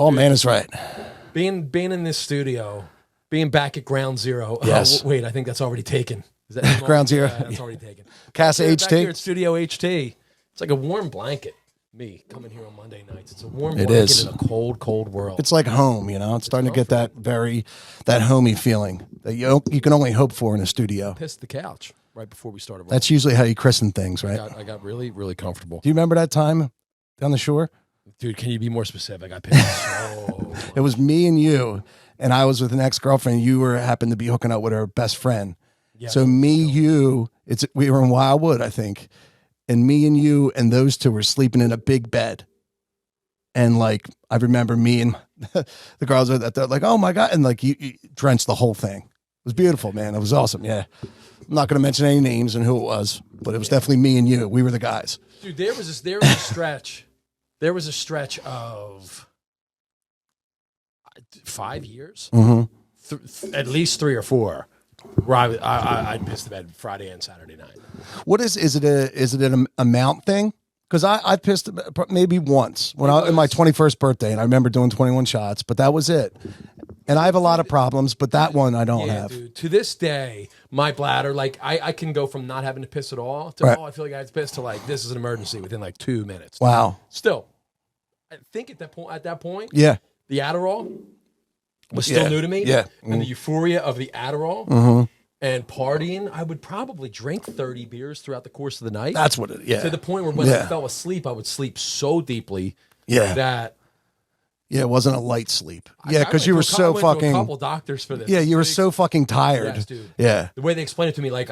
Oh, man is right. Being in this studio, being back at Ground Zero. Yes. Wait, I think that's already taken. Is that Ground Zero? Yeah, that's already taken. Casa Back HT? here at Studio HT. It's like a warm blanket. Me coming here on Monday nights. It's a warm blanket is. in a cold, cold world. It's like home, you know. It's starting to get that homey feeling that you can only hope for in a studio. Pissed the couch right before we started. That's usually how you christen things, right? I got really, really comfortable. Do you remember that time down the shore? Dude, can you be more specific? I pissed so much. It was me and you, and I was with an ex-girlfriend. You happened to be hooking up with her best friend. Yeah, so we were in Wildwood, I think. And me and you and those two were sleeping in a big bed. And like, I remember me and the girls were like, oh my God. And like, you drenched the whole thing. It was beautiful, man. It was awesome. Yeah. I'm not going to mention any names and who it was, but it was definitely me and you. We were the guys. Dude, there was a stretch. There was a stretch of 5 years, at least 3 or 4. Where I'd piss the bed Friday and Saturday night. What is it an amount thing? Because I pissed maybe once in my 21st birthday, and I remember doing 21 shots, but that was it. And I have a lot of problems, but that one I don't have. Dude, to this day, my bladder, like I can go from not having to piss at all to I feel like I had to piss to like this is an emergency within like 2 minutes. Wow. Still, I think at that point, the Adderall was still new to me. Yeah. And the euphoria of the Adderall and partying, I would probably drink 30 beers throughout the course of the night. That's what to the point where when I fell asleep, I would sleep so deeply that it wasn't a light sleep. Yeah, because you were so fucking. A couple doctors for this. Yeah, you were so fucking tired. Yes, dude. Yeah. The way they explained it to me, like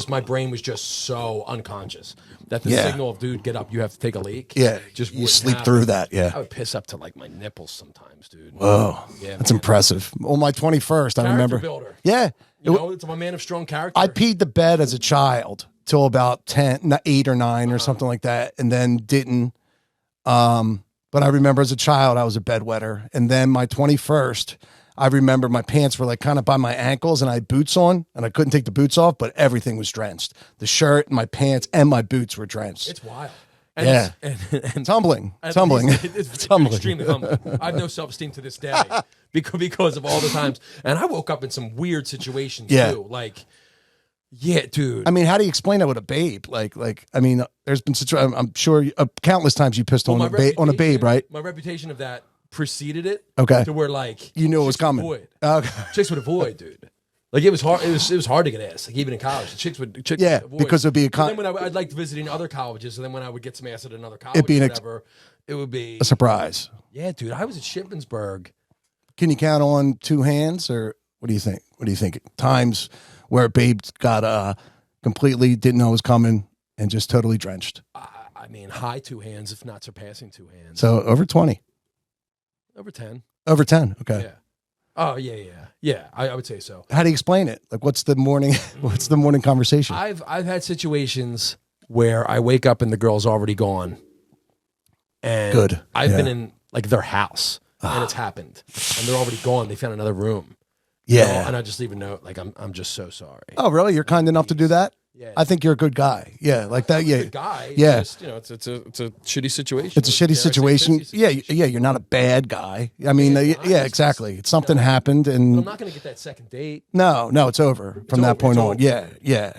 my brain was just so unconscious that the signal of dude, get up, you have to take a leak. Yeah, just you sleep through that. Yeah, I would piss up to like my nipples sometimes, dude. Whoa, that's impressive. On my 21st, I remember. Builder. Yeah, it's a man of strong character. I peed the bed as a child till about 8 or 9 or something like that, and then didn't. But I remember as a child, I was a bedwetter. And then my 21st, I remember my pants were like kind of by my ankles and I had boots on and I couldn't take the boots off, but everything was drenched. The shirt, my pants, and my boots were drenched. It's wild. And tumbling. It's tumbling. Extremely humbling. I have no self-esteem to this day because of all the times. And I woke up in some weird situations too. Like, yeah, dude. I mean, how do you explain that with a babe? Like, I mean, there's been I'm sure countless times you pissed on a babe, right? My reputation of that preceded it. Okay. To where like you knew it was coming. Okay. Chicks would avoid, dude. Like it was hard. It was hard to get ass. Like even in college, chicks would avoid. Because it'd be a. Then when I'd like visiting other colleges, and then when I would get some ass at another college, it would be a surprise. Yeah, dude. I was at Shippensburg. Can you count on 2 hands, or what do you think? What do you think? Times where a babe got completely didn't know it was coming and just totally drenched. I mean, high 2 hands, if not surpassing 2 hands. So over 20. Over 10. Over 10. Okay. Yeah. Oh yeah. I would say so. How do you explain it? Like, what's the morning conversation? I've had situations where I wake up and the girl's already gone. And good. I've been in like their house and it's happened, and they're already gone. They found another room. Yeah. And I just leave a note like I'm just so sorry. Oh, really? You're kind enough to do that? Yeah. I think you're a good guy. Yeah, like that. Yeah. Good guy. Yeah. Just, it's a shitty situation. It's a shitty situation. Yeah. You're not a bad guy. I mean, exactly. It's something happened, and but I'm not going to get that second date. No, it's over from that point on. Yeah.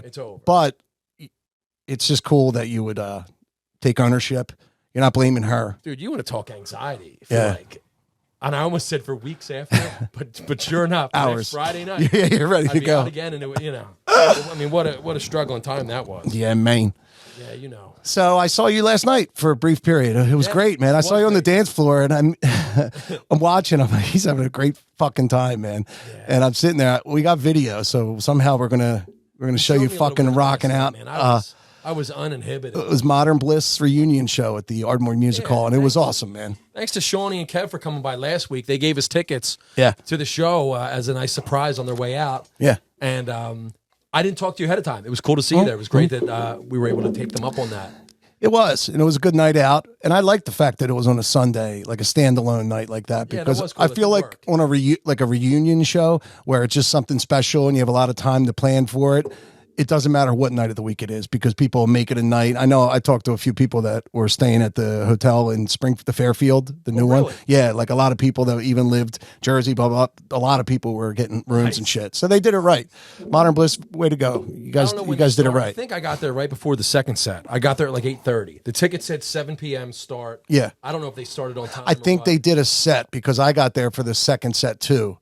It's over. But it's just cool that you would take ownership. You're not blaming her, dude. You want to talk anxiety? Like. And I almost said for weeks after, but sure enough, hours. Friday night, you're ready to go out again, and I mean, what a struggling time that was. Yeah, man. Yeah, So I saw you last night for a brief period. It was great, man. I saw you on the dance floor, and I'm watching him. He's having a great fucking time, man. Yeah. And I'm sitting there. We got video, so somehow we're gonna show you fucking rocking out. Man, I was uninhibited. It was Modern Bliss reunion show at the Ardmore Music Hall, and it was awesome, man. Thanks to Shawnee and Kev for coming by last week. They gave us tickets to the show as a nice surprise on their way out. Yeah. And I didn't talk to you ahead of time. It was cool to see you there. It was great that we were able to take them up on that. It was, and it was a good night out. And I liked the fact that it was on a Sunday, like a standalone night like that, because cool. I feel like on a reunion show where it's just something special and you have a lot of time to plan for it. it doesn't matter what night of the week it is because people make it a night. I know I talked to a few people that were staying at the hotel in the Fairfield, the new one. Yeah, like a lot of people that even lived Jersey, blah, blah, blah. A lot of people were getting rooms and shit. So they did it right. Modern Bliss, way to go. You guys did it right. I think I got there right before the second set. I got there at like 8:30. The ticket said 7 p.m. start. Yeah. I don't know if they started on time. I think they did a set because I got there for the second set too.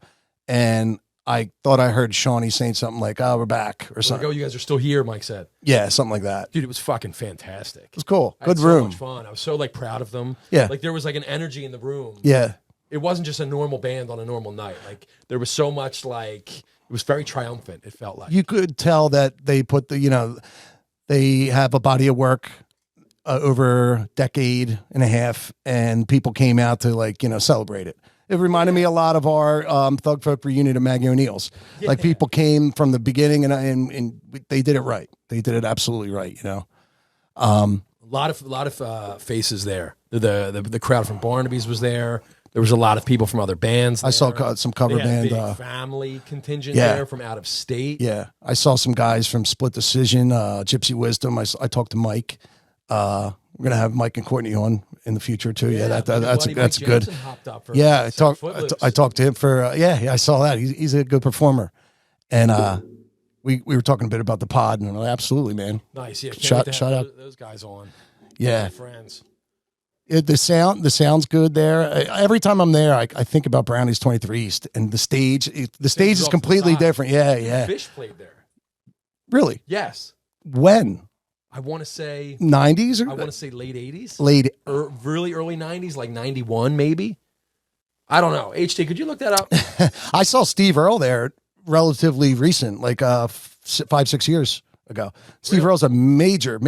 And I thought I heard Shawnee saying something like, "Oh, we're back," or something. You guys are still here, Mike said. Yeah, something like that. Dude, it was fucking fantastic. It was cool. Good room. So much fun. I was so like proud of them. Yeah. Like there was like an energy in the room. Yeah. It wasn't just a normal band on a normal night. Like there was so much like, it was very triumphant, it felt like. You could tell that they put they have a body of work over a decade and a half, and people came out to like, celebrate it. It reminded me a lot of our Thug Folk reunion at Maggie O'Neill's. Yeah. Like people came from the beginning and they did it right. They did it absolutely right. A lot of faces there. The crowd from Barnaby's was there. There was a lot of people from other bands there. I saw some cover band. Big family contingent there from out of state. Yeah, I saw some guys from Split Decision, Gypsy Wisdom. I talked to Mike. We're gonna have Mike and Courtney on in the future too. Yeah, that's good. Yeah, I talked to him for. I saw that. He's a good performer, and we were talking a bit about the pod, and I'm like, absolutely, man. Nice. Yeah, shout out those guys on. Yeah, friends. The sound's good there. Every time I'm there, I think about Brownie's 23 East and the stage. The stage is completely different. Yeah. Fish played there. Really? Yes. When? I want to say 90s or I want to say late 80s. Really early 90s, like 91 maybe. I don't know. HT, could you look that up? I saw Steve Earle there relatively recent, like 5-6 years ago. Steve Earle's a major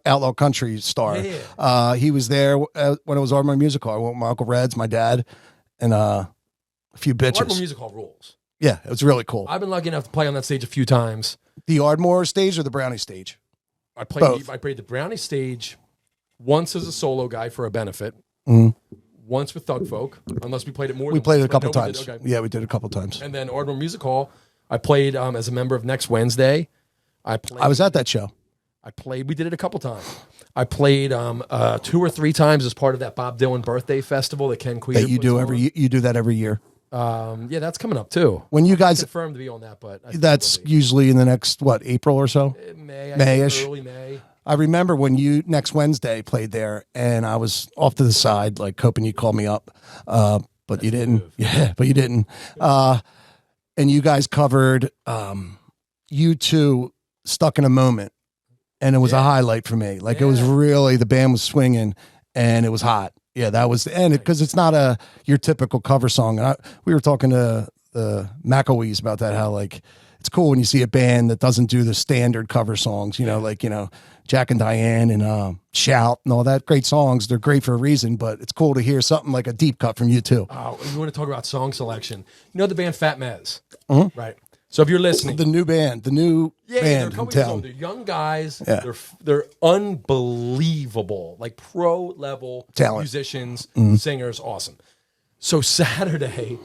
outlaw country star. Yeah. He was there when it was Ardmore Music Hall. I went with my Uncle Reds, my dad, and a few bitches. Ardmore Music Hall rules. Yeah, it was really cool. I've been lucky enough to play on that stage a few times. The Ardmore stage or the Brownie stage? I played the Brownie stage once as a solo guy for a benefit. Once with Thug Folk, unless we played it more. We played it a couple times. Okay. Yeah, we did a couple times. And then Ardmore Music Hall, I played as a member of Next Wednesday. I was at that show. We did it a couple times. I played 2 or 3 times as part of that Bob Dylan birthday festival that Ken Queer that you do you do that every year. Yeah, that's coming up too. When you guys confirmed to be on that, but that's usually in the next April or so, May-ish. Early May. I remember when you Next Wednesday played there, and I was off to the side, like hoping you called me up, but you didn't. Yeah, but you didn't. And you guys covered U2 Stuck in a Moment, and it was a highlight for me. Like it was really, the band was swinging, and it was hot. Yeah, that was the end because it's not your typical cover song. And we were talking to the McElwees about that, how like it's cool when you see a band that doesn't do the standard cover songs, like Jack and Diane and Shout and all that. Great songs, they're great for a reason, but it's cool to hear something like a deep cut from you too. Oh, you want to talk about song selection? You know the band Fat Mez, right? So if you're listening, the new band they're in town. They're young guys. Yeah. They're unbelievable, like pro level musicians, singers, awesome. So Saturday,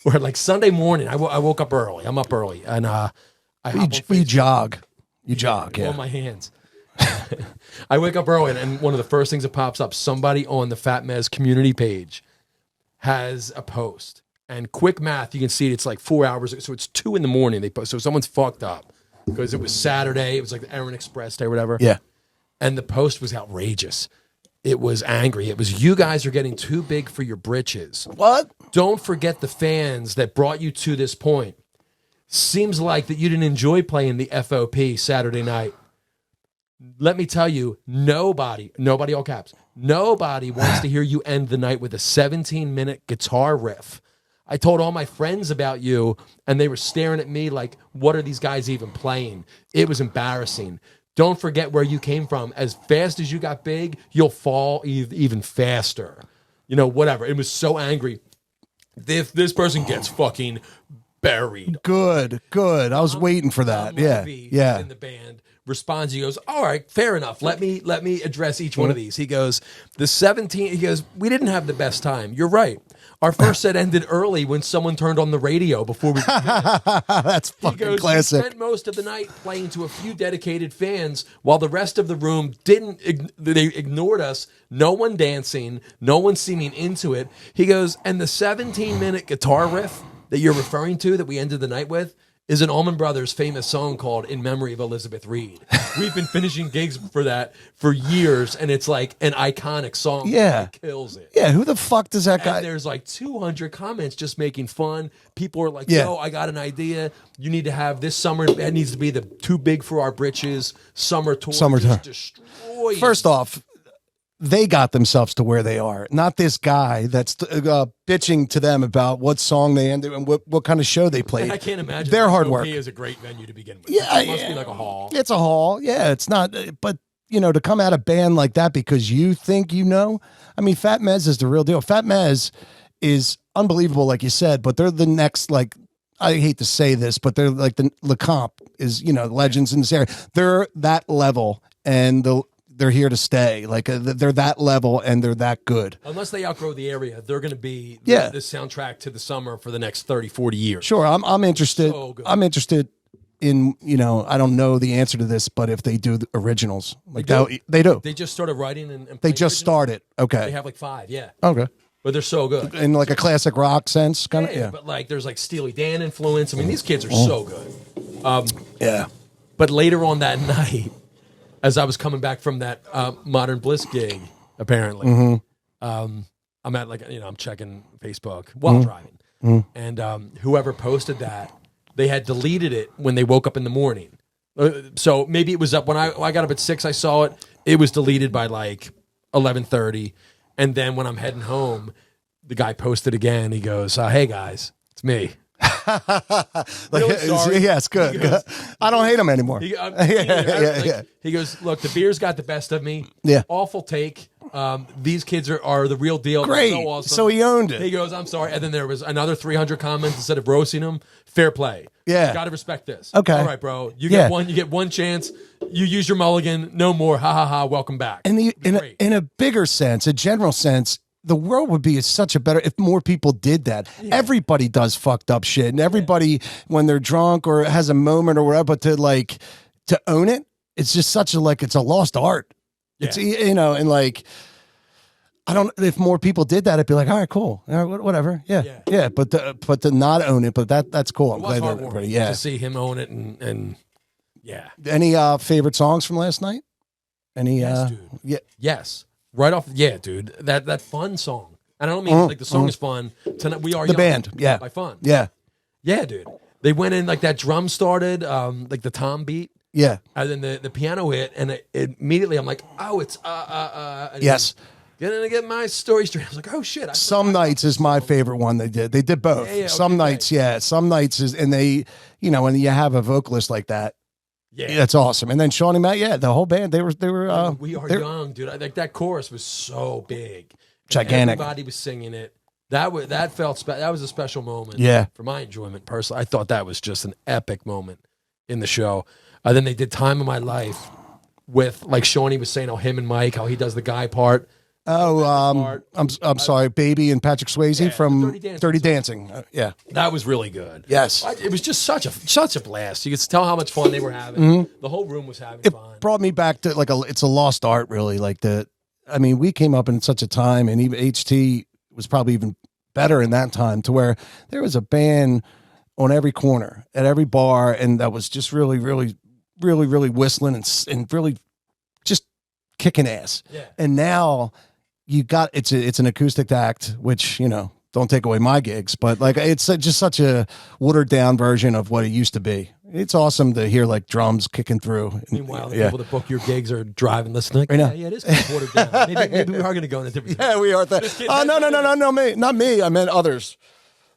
or like Sunday morning, I woke up early. I'm up early, and you jog. You jog, on my hands. I wake up early, and one of the first things that pops up, somebody on the Fat Mez community page has a post. And quick math, you can see it's like 4 hours. So it's 2 a.m. they post. So someone's fucked up because it was Saturday. It was like the Aaron Express Day or whatever. Yeah. And the post was outrageous. It was angry. It was, you guys are getting too big for your britches. What? Don't forget the fans that brought you to this point. Seems like that you didn't enjoy playing the FOP Saturday night. Let me tell you, nobody, all caps, nobody wants to hear you end the night with a 17-minute guitar riff. I told all my friends about you, and they were staring at me like, what are these guys even playing? It was embarrassing. Don't forget where you came from. As fast as you got big, you'll fall even faster. Whatever. It was so angry. If this person gets fucking buried. Good. I was waiting for that. Yeah. In the band responds, he goes, all right, fair enough. Let me address each one of these. He goes, we didn't have the best time. You're right. Our first set ended early when someone turned on the radio before we began. That's fucking classic. We spent most of the night playing to a few dedicated fans while the rest of the room didn't. They ignored us. No one dancing. No one seeming into it. He goes, and the 17-minute guitar riff that you're referring to that we ended the night with is an Allman Brothers famous song called In Memory of Elizabeth Reed. We've been finishing gigs for that for years, and it's like an iconic song. Yeah. It kills it. Yeah, who the fuck does that guy... And there's like 200 comments just making fun. People are like, yo, I got an idea. You need to have this summer. It needs to be the Too Big for Our Britches summer tour. Summertime. Just destroy it. First off, they got themselves to where they are. Not this guy that's bitching to them about what song they ended and what kind of show they played. And I can't imagine their hard work. It is a great venue to begin with. Yeah, it must be like a hall. It's a hall. Yeah, it's not. But to come at a band like that because you think I mean, Fat Mez is the real deal. Fat Mez is unbelievable, like you said. But they're the next, like, I hate to say this, but they're like the LeComp is legends in this area. They're that level, and they're here to stay. Like they're that level and they're that good. Unless they outgrow the area, they're going to be the soundtrack to the summer for the next 30, 40 years. Sure. I'm interested. So good. I'm interested in, I don't know the answer to this, but if they do the originals, like they do. They just started writing and they just originals. Started. Okay. They have like 5. Yeah. Okay. But they're so good. In like a classic rock sense, kind of. Yeah. But like there's like Steely Dan influence. I mean, these kids are so good. Yeah. But later on that night, as I was coming back from that Modern Bliss gig, apparently, I'm at I'm checking Facebook while driving, and whoever posted that, they had deleted it when they woke up in the morning. So maybe it was up when I got up at 6. I saw it. It was deleted by like 11:30, and then when I'm heading home, the guy posted again. He goes, "Hey guys, it's me." Really sorry. Yes, good. Goes, I don't hate him anymore. He goes, look, the beer's got the best of me. Yeah. Awful take. These kids are the real deal. Great. So awesome. So he owned it. He goes, I'm sorry. And then there was another 300 comments instead of roasting him. Fair play. Yeah. Got to respect this. Okay. All right, bro. You get one chance. You use your mulligan. No more. Ha ha ha. Welcome back. In a bigger sense, a general sense, the world would be such a better if more people did that. Yeah. Everybody does fucked up shit, and everybody when they're drunk or has a moment or whatever. But to own it, it's just such a it's a lost art. Yeah. It's and like I don't. If more people did that, I'd be like, all right, cool, all right, whatever, yeah. But to not own it, but that's cool. I'm glad that everybody, to see him own it and yeah. Any favorite songs from last night? Any? Yes, dude. Yeah. Yes. Right off, dude. That fun song. And I don't mean like the song is fun. Tonight we are the young, band, yeah, by fun, yeah, dude. They went in like that drum started, like the tom beat, yeah, and then the piano hit, and immediately I'm like, oh, it's and yes. Gonna get my story straight. I was like, oh shit. Some nights is my favorite one. They did both. Yeah, some nights, some nights is, and they, when you have a vocalist like that. Yeah, that's awesome. And then Shawnee Matt, the whole band, they were. We are young, dude. Like that chorus was so big, gigantic. Everybody was singing it. That was a special moment. Yeah, for my enjoyment personally, I thought that was just an epic moment in the show. Then they did "Time of My Life" with like Shawnee was saying, him and Mike, how he does the guy part. I'm sorry, Baby and Patrick Swayze from Dirty Dancing. Yeah, that was really good. Yes, it was just such a blast. You could tell how much fun they were having. Mm-hmm. The whole room was having fun. It brought me back to it's a lost art, really. We came up in such a time, and even HT was probably even better in that time, to where there was a band on every corner at every bar, and that was just really, really, really, really whistling and really just kicking ass. Yeah. And now. You got it's an acoustic act, which don't take away my gigs, but it's just such a watered down version of what it used to be. It's awesome to hear drums kicking through. Meanwhile, the people that book your gigs are driving, listening. Yeah, it is kind of watered down. Maybe we are going to go in a different. Yeah, we are. No, not me. I meant others.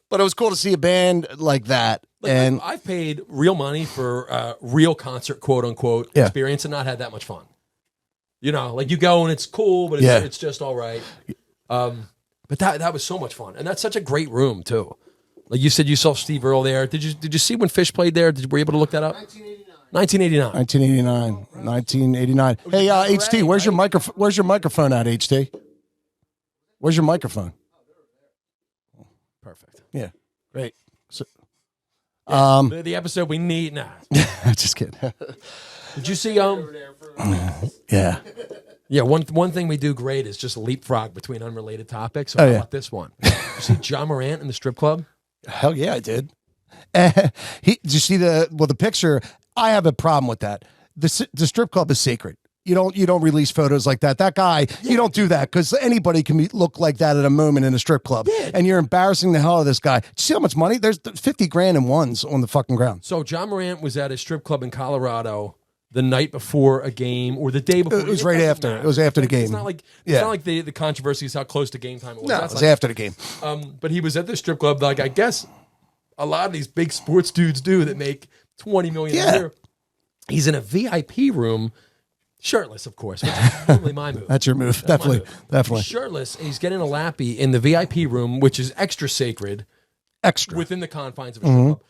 But it was cool to see a band like that. And I've paid real money for real concert, quote unquote, experience, and not had that much fun. You go and it's cool, but it's just all right. But that was so much fun, and that's such a great room too. Like you said, you saw Steve Earle there. Did you see when Fish played there? Were you able to look that up? 1989. Hey, HT, where's your microphone? Where's your microphone at, HT? Where's your microphone? Yeah. Great. So, the episode we need now. just kidding. Did you see Yeah. Yeah, one thing we do great is just leapfrog between unrelated topics. So how about this one? You see John Morant in the strip club? Hell yeah, I did. Did you see the picture? I have a problem with that. The strip club is sacred. You don't release photos like that. That guy, you don't do that because anybody can look like that at a moment in a strip club. Yeah. And you're embarrassing the hell out of this guy. Do you see how much money? There's 50 grand in ones on the fucking ground. So John Morant was at a strip club in Colorado the night before a game or the day before. It was right after. It was after the game. It's not like the controversy is how close to game time it was. No, it was after the game. But he was at the strip club like I guess a lot of these big sports dudes do that make $20 million a year. He's in a VIP room. Shirtless, of course, which is normally my move. That's your move. Definitely. He's shirtless, and he's getting a lappy in the VIP room, which is extra sacred. Extra. Within the confines of a strip club.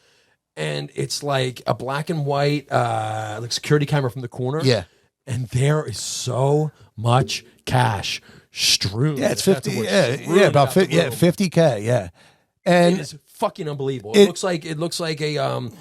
And it's like a black and white like security camera from the corner. Yeah. And there is so much cash strewn. Yeah, it's 50. Yeah, about 50. Yeah, 50K. Yeah. And it is fucking unbelievable. It looks like a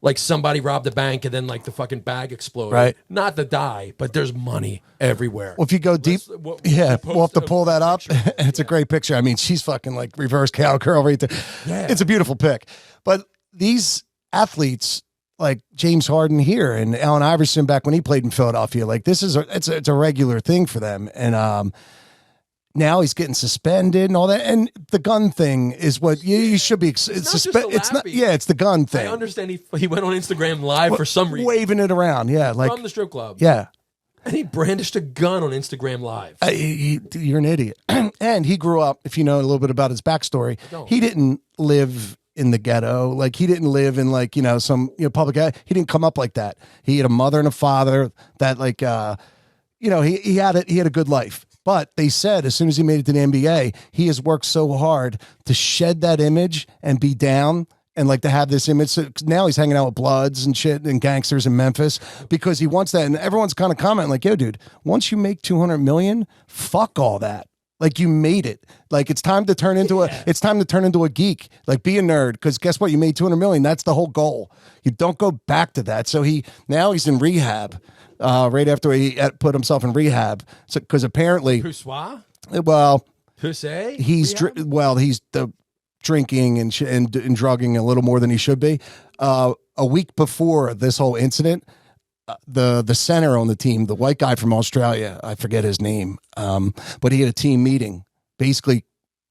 like somebody robbed a bank and then like the fucking bag exploded. Right. Not the die, but there's money everywhere. Well, if you go deep, we'll have to pull that up. It's a great picture. I mean, she's fucking like reverse cowgirl right there. Yeah. It's a beautiful pic. But these athletes like James Harden here and Allen Iverson back when he played in Philadelphia, like this is it's a regular thing for them. And now he's getting suspended and all that. And the gun thing is what you should be. It's not. Yeah, it's the gun thing. I understand he went on Instagram Live for some reason, waving it around. Yeah, like from the strip club. Yeah, and he brandished a gun on Instagram Live. You're an idiot. And he grew up. If you know a little bit about his backstory, he didn't live in the ghetto. Like he didn't live in like some public. He didn't come up like that. He had a mother and a father that like he had a good life. But they said as soon as he made it to the NBA, he has worked so hard to shed that image and be down and like to have this image. So now he's hanging out with Bloods and shit and gangsters in Memphis because he wants that. And everyone's kind of commenting like, yo, dude, once you make 200 million, fuck all that. Like you made it. Like it's time to turn into a geek. Like be a nerd. Because guess what? You made 200 million. That's the whole goal. You don't go back to that. So now he's in rehab. Right after he put himself in rehab, because apparently, he's drinking and drugging a little more than he should be. A week before this whole incident, the center on the team, the white guy from Australia, I forget his name, but he had a team meeting, basically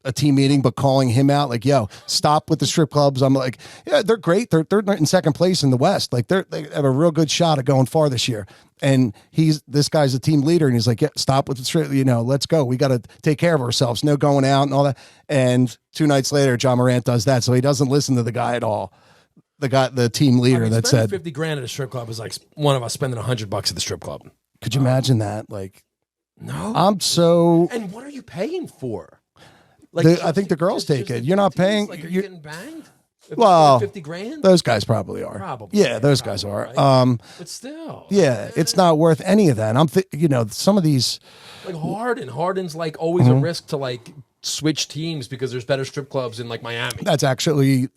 a team meeting, but calling him out like, yo, stop with the strip clubs. I'm like, yeah, they're great. They're in second place in the West. Like they have a real good shot at going far this year. And this guy's a team leader and he's like, yeah, stop with the strip, let's go. We got to take care of ourselves. No going out and all that. And 2 nights later, John Morant does that. So he doesn't listen to the guy at all. The team leader that said $50,000 at a strip club is like one of us spending $100 at the strip club. Could you imagine that? Like, no, and what are you paying for? Like, I think the girls take it. You're not paying. Like, are you getting banged? Well, $50,000. Those guys probably are. Probably. Yeah, those guys are. Right? But still. Yeah, it's not worth any of that. Some of these. Like Harden's like always a risk to like switch teams because there's better strip clubs in like Miami. That's actually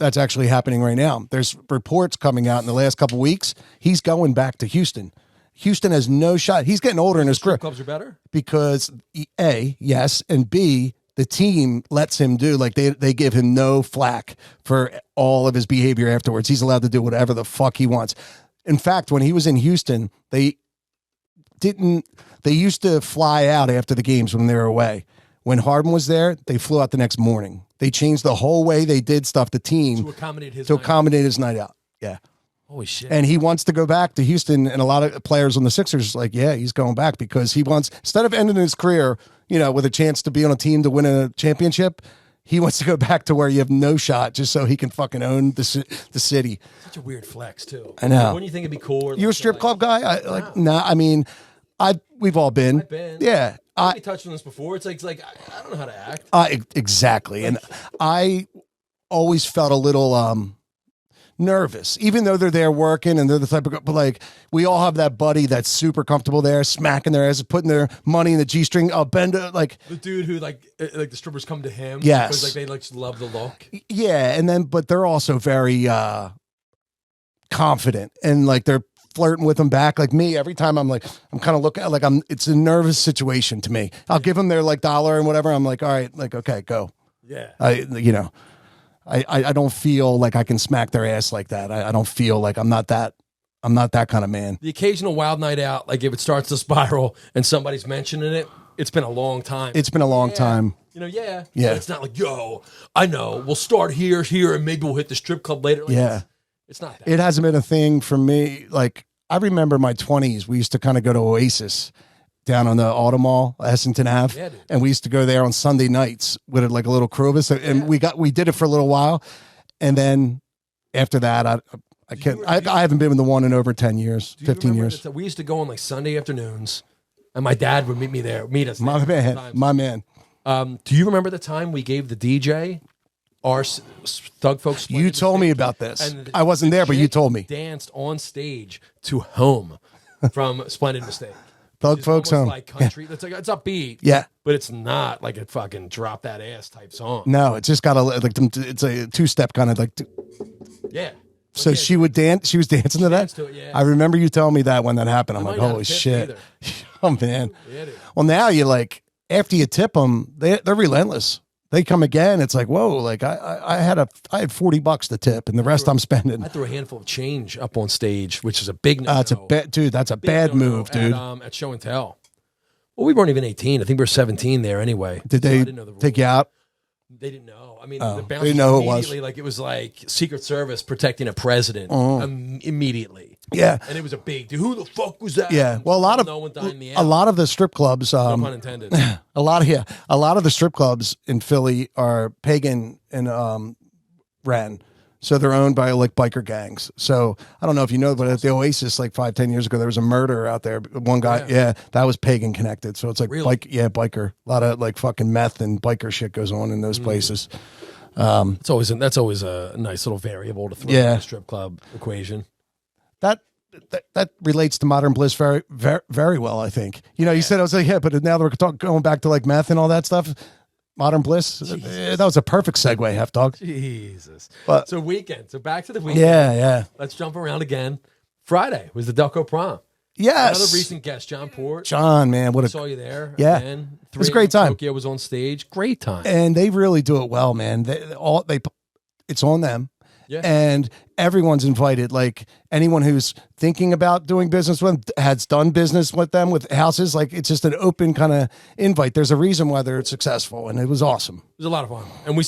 happening right now. There's reports coming out in the last couple of weeks. He's going back to Houston. Houston has no shot. He's getting older in his career. Strip clubs are better because A, yes, and B, the team lets him do, like they give him no flack for all of his behavior afterwards. He's allowed to do whatever the fuck he wants. In fact, when he was in Houston, they used to fly out after the games when they were away. When Harden was there, they flew out the next morning. They changed the whole way they did stuff, the team, to accommodate his night out. Yeah. Holy shit. And he wants to go back to Houston, and a lot of players on the Sixers like, yeah, he's going back because he wants, instead of ending his career, with a chance to be on a team to win a championship, he wants to go back to where you have no shot just so he can fucking own the city. Such a weird flex, too. I know. Wouldn't you think it'd be cool? You're a strip club guy? We've all been. I've been. Yeah. We touched on this before. It's like I don't know how to act. Exactly. And I always felt a little nervous, even though they're there working and they're the type of, but like we all have that buddy that's super comfortable there, smacking their ass, putting their money in the G-string. I'll bend it, like the dude who like the strippers come to him. Yes. Because like they like just love the look. Yeah. And then, but they're also very confident and like they're flirting with them back. Like me, every time I'm kind of looking like it's a nervous situation to me. I'll give them their like $1 and whatever. I'm like, all right, like, okay, go. Yeah. I don't feel like I can smack their ass like that. I don't feel like I'm not that kind of man. The occasional wild night out, like if it starts to spiral and somebody's mentioning it, it's been a long time. It's been a long time. You know, yeah. Yeah. It's not like, yo, I know, we'll start here, and maybe we'll hit the strip club later. Like, Yeah. It's not that. It hasn't been a thing for me. Like I remember my 20s, we used to kind of go to Oasis down on the Auto Mall, Essington Ave. Yeah, dude. And we used to go there on Sunday nights with like a little crew of us. And we did it for a little while. And then after that, I haven't been with the one in over 10 years, 15 years. We used to go on like Sunday afternoons and my dad would meet us. My man. Do you remember the time we gave the DJ our Thug Folks? You told me about this. I wasn't there, but you told me. Danced on stage to Home from Splendid Mistake. Thug Folks Home. Like country. It's like, it's upbeat. Yeah. But it's not like a fucking drop that ass type song. No, it's just got it's a two-step kind of like. Yeah. So yeah, she would dance. She was dancing to that. Yeah. I remember you telling me that when that happened. I'm like, holy shit! Oh man. Yeah, well, now you like after you tip them, they're relentless. They come again. It's like, whoa! Like I had $40 to tip, and the rest I'm spending. I threw a handful of change up on stage, which is a big no. That's a bad move, dude. At show and tell. Well, we weren't even 18. I think we were 17 there anyway. Did they take you out? They didn't know. I mean, the bouncers they know immediately, like it was like Secret Service protecting a president immediately. Yeah, and it was a big dude. Who the fuck was that? Yeah, well, a lot of the strip clubs, no pun intended. a lot of the strip clubs in Philly are pagan and ran. So they're owned by like biker gangs. So I don't know if you know, but at the Oasis like 5-10 years ago, there was a murder out there. One guy, that was pagan connected. So it's like biker. A lot of like fucking meth and biker shit goes on in those places. That's always a nice little variable to throw in the strip club equation. That relates to Modern Bliss very, very, very well, I think. You know, you said I was like, but now that we're going back to like meth and all that stuff. Modern Bliss. That was a perfect segue, Half Dog. Jesus. But, so weekend. So back to the weekend. Yeah. Let's jump around again. Friday was the Delco Prom. Yes. Another recent guest, John Port. John, man, I saw you there. Yeah. Again. It was a great time. Tokyo was on stage. Great time. And they really do it well, man. It's on them. Yeah. And everyone's invited. Like anyone who's thinking about doing business with them, has done business with them with houses. Like it's just an open kind of invite. There's a reason why they're successful, and it was awesome. It was a lot of fun, and we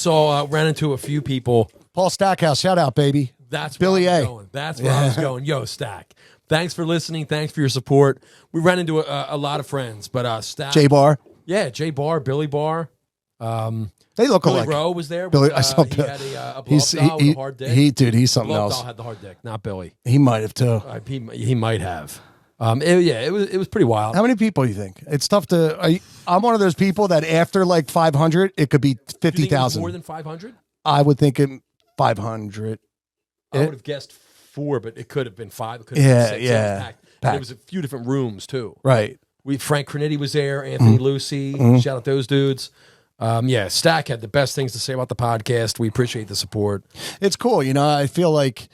ran into a few people. Paul Stackhouse, shout out, baby. That's Billy A. That's where I was going. Yo, Stack. Thanks for listening. Thanks for your support. We ran into a lot of friends, but Stack, J Bar, J Bar, Billy Bar. They look Billy alike. Rowe was there. Billy, I saw He had a blow doll with a hard dick. He's something else. Doll had the hard dick, not Billy. He might have too. He might have. It was pretty wild. How many people you think? It's tough to. I'm one of those people that after like 500, it could be 50,000. More than 500? I would think it 500. I would have guessed 4, but it could have been 5. It could have been 6. Packed. There was a few different rooms too. Right. Frank Crinity was there. Anthony Lucy. Shout out those dudes. Stack had the best things to say about the podcast. We appreciate the support. It's cool. You know, I feel like,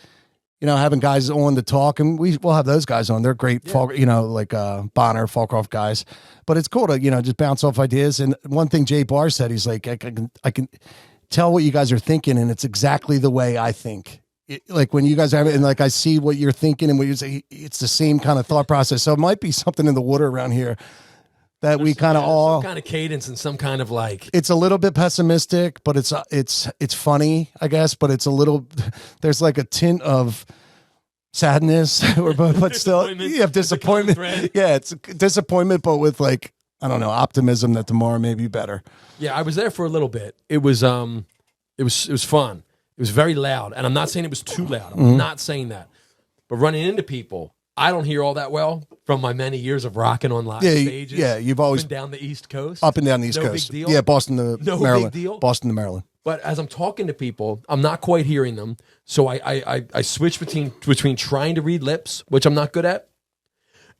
you know, having guys on to talk, and we'll have those guys on. They're great, like Bonner, Falkroft guys. But it's cool to, you know, just bounce off ideas. And one thing Jay Barr said, he's like, I can tell what you guys are thinking, and it's exactly the way I think. Like when you guys have it, and like I see what you're thinking, and what you say, it's the same kind of thought process. So it might be something in the water around here. That we kind of all some kind of cadence and some kind of like it's a little bit pessimistic, but it's funny, I guess. But it's a little there's like a tint of sadness, but still you have disappointment. Yeah, it's disappointment, but with like I don't know optimism that tomorrow may be better. Yeah, I was there for a little bit. It was fun. It was very loud, and I'm not saying it was too loud. I'm not saying that, but running into people. I don't hear all that well from my many years of rocking on live stages. Yeah, you've always been down the East Coast, up and down the East Coast. Big deal? Yeah, Boston to no Maryland. Big deal? Boston to Maryland. But as I'm talking to people, I'm not quite hearing them. So I switch between trying to read lips, which I'm not good at,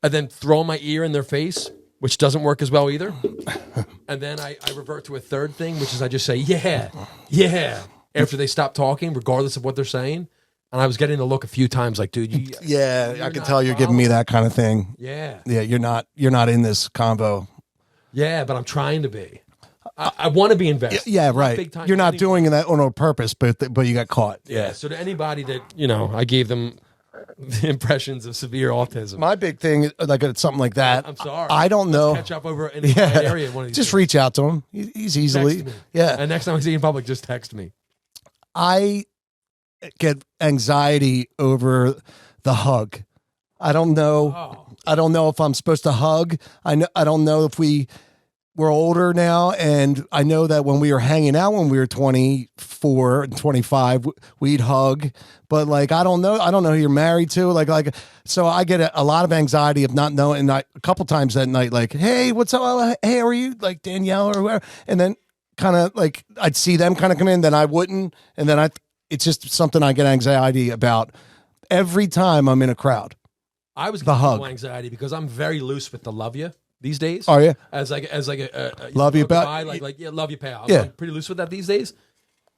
and then throwing my ear in their face, which doesn't work as well either. And then I revert to a third thing, which is I just say, yeah, after they stop talking, regardless of what they're saying. And I was getting the look a few times like, dude, I can tell you're giving me that kind of thing. Yeah. Yeah, you're not in this convo. Yeah, but I'm trying to be. I want to be invested. Yeah, right. You're not doing that on purpose, but you got caught. Yeah. So to anybody that, I gave them impressions of severe autism. My big thing, like something like that. I'm sorry. I don't know. Let's catch up over in the area. In one of these just days. reach out to him. He's easily. Yeah. And next time I see you in public, just text me. I get anxiety over the hug. I don't know. Oh. I don't know if I'm supposed to hug. I don't know if we're older now, and I know that when we were hanging out when we were 24 and 25, we'd hug. But like, I don't know who you're married to. Like, so I get a lot of anxiety of not knowing. And a couple times that night, like, hey, what's up? Hey, how are you? Like Danielle or whoever. And then kind of like I'd see them kind of come in, then I wouldn't, and then it's just something I get anxiety about every time I'm in a crowd. I was getting anxiety because I'm very loose with the love you these days. Oh yeah, as like a love you pal, love you pal. I'm pretty loose with that these days.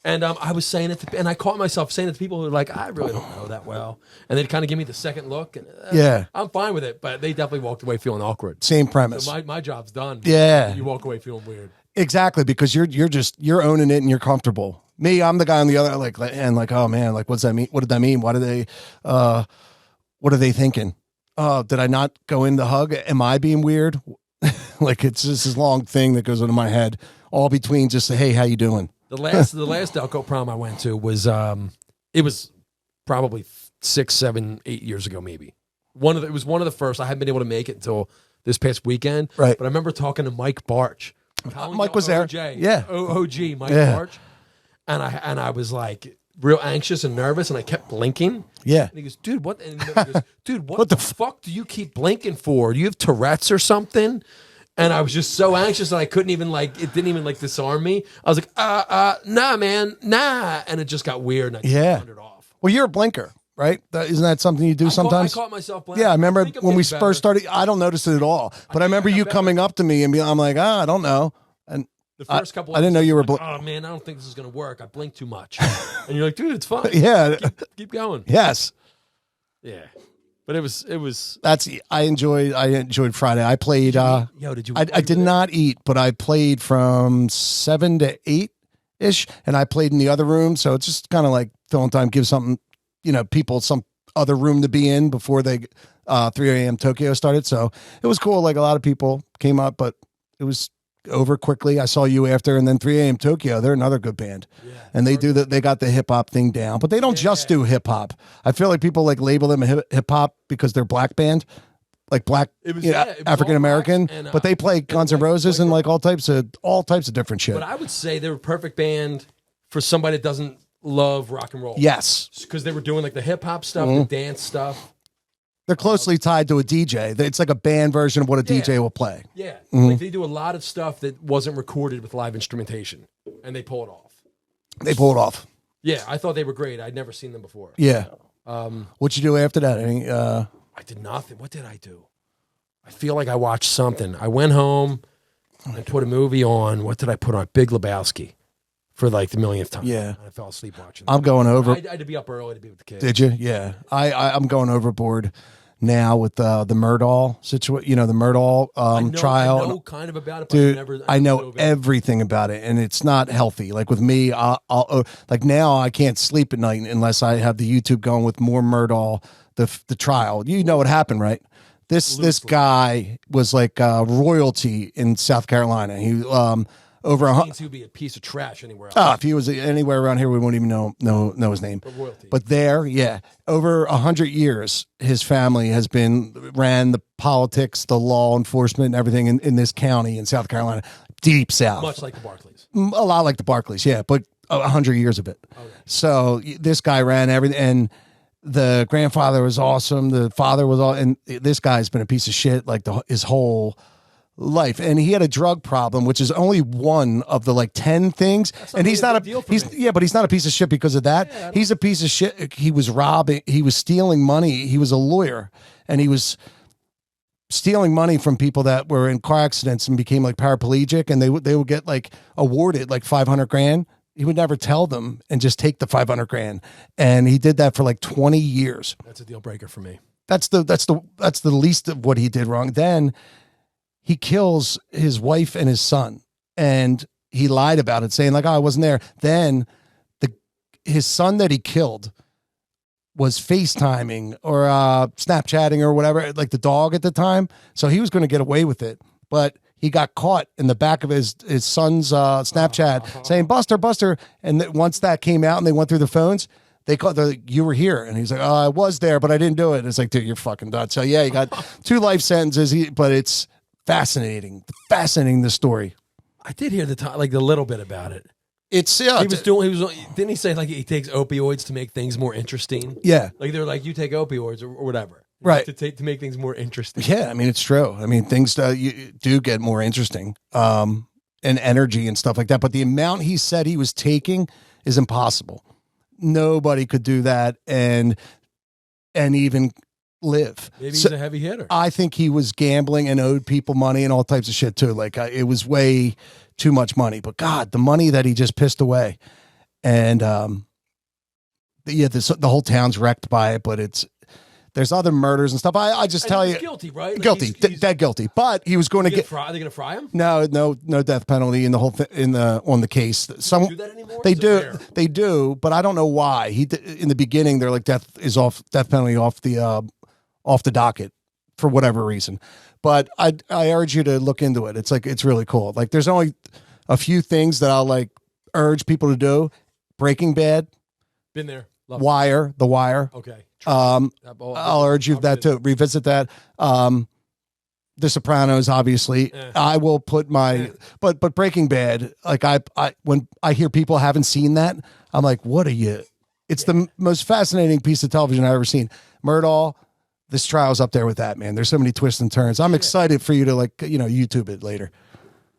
And I was saying it, and I caught myself saying it to people who are like, I really don't know that well, and they'd kind of give me the second look. And, I'm fine with it, but they definitely walked away feeling awkward. Same premise. So my job's done. Yeah, you walk away feeling weird. Exactly, because you're owning it and you're comfortable. Me, I'm the guy on the other like oh man, like what's that mean? What did that mean? Why do they? What are they thinking? Did I not go in the hug? Am I being weird? Like it's just this long thing that goes into my head, all between just hey, how you doing? The last Delco prom I went to was it was probably 6, 7, 8 years ago, maybe. It was one of the first. I hadn't been able to make it until this past weekend. Right. But I remember talking to Mike Barch. Mike was there. Yeah. OG, Mike Barch. And I was like real anxious and nervous, and I kept blinking. Yeah. And he goes, dude, what? And he goes, dude, what the fuck do you keep blinking for? Do you have Tourette's or something? And I was just so anxious that I couldn't even it didn't even disarm me. I was like, nah, man, nah. And it just got weird, and I just wandered off. Well, you're a blinker, right? Isn't that something you do sometimes? I caught myself blinking. Yeah, I remember when we first started, I don't notice it at all. But I remember you coming up to me and I'm like, I don't know. And the first couple I didn't know you were oh man, I don't think this is going to work. I blinked too much. And you're like, dude, it's fine. Yeah. Keep going. Yes. Yeah. But it was I enjoyed Friday. I played did you I did not eat, but I played from 7 to 8-ish, and I played in the other room, so it's just kind of like filling time, give something, people some other room to be in before they 3 a.m. Tokyo started. So it was cool. Like a lot of people came up, but it was over quickly. I saw you after, and then 3 a.m. Tokyo, they're another good band. Yeah, and they they got the hip hop thing down, but they don't just do hip hop. I feel like people label them hip hop because they're black band, like black, African American, but they play Guns N' Roses and all types of different shit. But I would say they're a perfect band for somebody that doesn't love rock and roll. Yes. Because they were doing the hip hop stuff, the dance stuff. They're closely tied to a DJ. It's like a band version of what a DJ will play. Yeah. Mm-hmm. They do a lot of stuff that wasn't recorded with live instrumentation, and they pull it off. Yeah, I thought they were great. I'd never seen them before. Yeah. What'd you do after that? I did nothing. What did I do? I feel like I watched something. I went home and put a movie on. What did I put on? Big Lebowski. For the millionth time. Yeah. I fell asleep watching I'm going over. I had to be up early to be with the kids. Did you? Yeah. I'm going overboard now with the Murdahl situation, the Murdahl trial. I know kind of about it, but dude, I know everything about it, and it's not healthy. Like with me, I'll now I can't sleep at night unless I have the YouTube going with more Murdahl, the trial. You know what happened, right? This guy was royalty in South Carolina. He over a means he would be a piece of trash anywhere else. If he was anywhere around here, we wouldn't even know his name. But there, over 100 years, his family has ran the politics, the law enforcement, and everything in this county in South Carolina, deep South. Much like the Barclays. A lot like the Barclays, yeah, but 100 years of it. Okay. So this guy ran everything, and the grandfather was awesome. The father was all, and this guy's been a piece of shit. His whole life, and he had a drug problem, which is only one of the like 10 things. And he's not but he's not a piece of shit because of that. Yeah, he's a piece of shit. He was stealing money. He was a lawyer, and he was stealing money from people that were in car accidents and became like paraplegic, and they would get like awarded like 500 grand. He would never tell them and just take the 500 grand. And he did that for like 20 years. That's a deal breaker for me. That's the least of what he did wrong. Then he kills his wife and his son, and he lied about it, saying like, "Oh, I wasn't there." Then his son that he killed was FaceTiming or Snapchatting or whatever, like the dog at the time. So he was going to get away with it, but he got caught in the back of his son's Snapchat saying Buster. And once that came out and they went through the phones, they called, you were here. And he's like, "Oh, I was there, but I didn't do it." It's like, dude, you're fucking done. So yeah, he got 2 life sentences, but it's fascinating, the story. I did hear the little bit about it. It's didn't he say like he takes opioids to make things more interesting? Yeah. Like they're like, you take opioids or whatever. Right. To make things more interesting. Yeah. I mean, it's true. I mean, things you do get more interesting, and energy and stuff like that. But the amount he said he was taking is impossible. Nobody could do that and even live. Maybe he's a heavy hitter. I think he was gambling and owed people money and all types of shit too. Like it was way too much money, but God, the money that he just pissed away. And, the whole town's wrecked by it, but there's other murders and stuff. I just tell you, guilty, right? Like guilty, dead guilty. But he was going to are they going to fry him? No death penalty in the whole on the case. Some do that anymore? They do, but I don't know why. In the beginning, they're like death penalty off the docket for whatever reason. But I urge you to look into it. It's really cool. Like there's only a few things that I'll like urge people to do. Breaking Bad, been there. The Wire. Okay. I'll urge you to revisit that. The Sopranos, obviously. I will put but Breaking Bad. Like when I hear people haven't seen that, I'm like, what are you? It's the most fascinating piece of television I've ever seen. Murdaugh. This trial's up there with that, man. There's so many twists and turns. I'm excited for you to YouTube it later.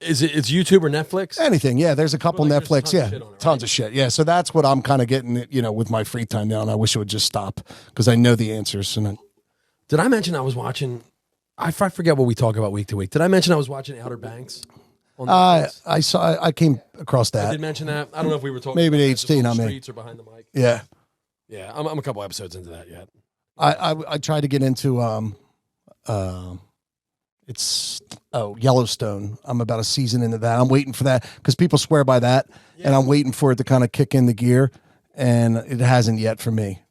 It's YouTube or Netflix? Anything, yeah. There's a couple Netflix, tons of shit, yeah. So that's what I'm kind of getting, with my free time now, and I wish it would just stop because I know the answers. Did I mention I was watching? I forget what we talk about week to week. Did I mention I was watching Outer Banks? I came across that. I did mention that. I don't know if we were talking. Maybe about HD, not me. Streets or behind the mic. Yeah. I'm a couple episodes into that yet. I tried to get into Yellowstone. I'm about a season into that. I'm waiting for that because people swear by that, and I'm waiting for it to kind of kick in the gear, and it hasn't yet for me.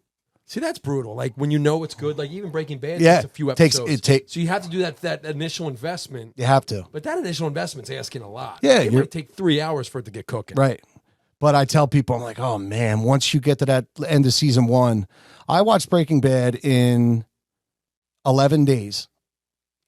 See, that's brutal. Like when you know it's good, like even Breaking Bad takes a few episodes. So you have to do that initial investment. You have to. But that initial investment's asking a lot. Yeah, it might take 3 hours for it to get cooking. Right. But I tell people, I'm like, oh man, once you get to that end of season 1, I watched Breaking Bad in 11 days.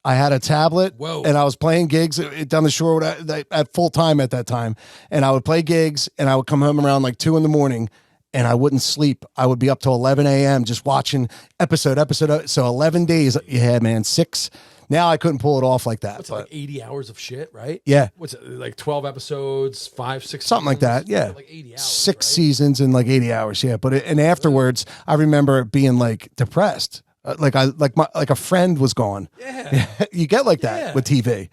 I had a tablet and I was playing gigs down the shore at full time at that time. And I would play gigs and I would come home around like 2 a.m. and I wouldn't sleep. I would be up till 11 a.m. just watching episode. So 11 days, yeah, man, 6. Now I couldn't pull it off like that. What's like 80 hours of shit, right? Yeah. What's it, like 12 episodes, 5, 6 something like that. Yeah. Like 80 hours. 6 seasons in like 80 hours. Yeah. But and afterwards, I remember being like depressed. Like a friend was gone. Yeah. You get like that with TV.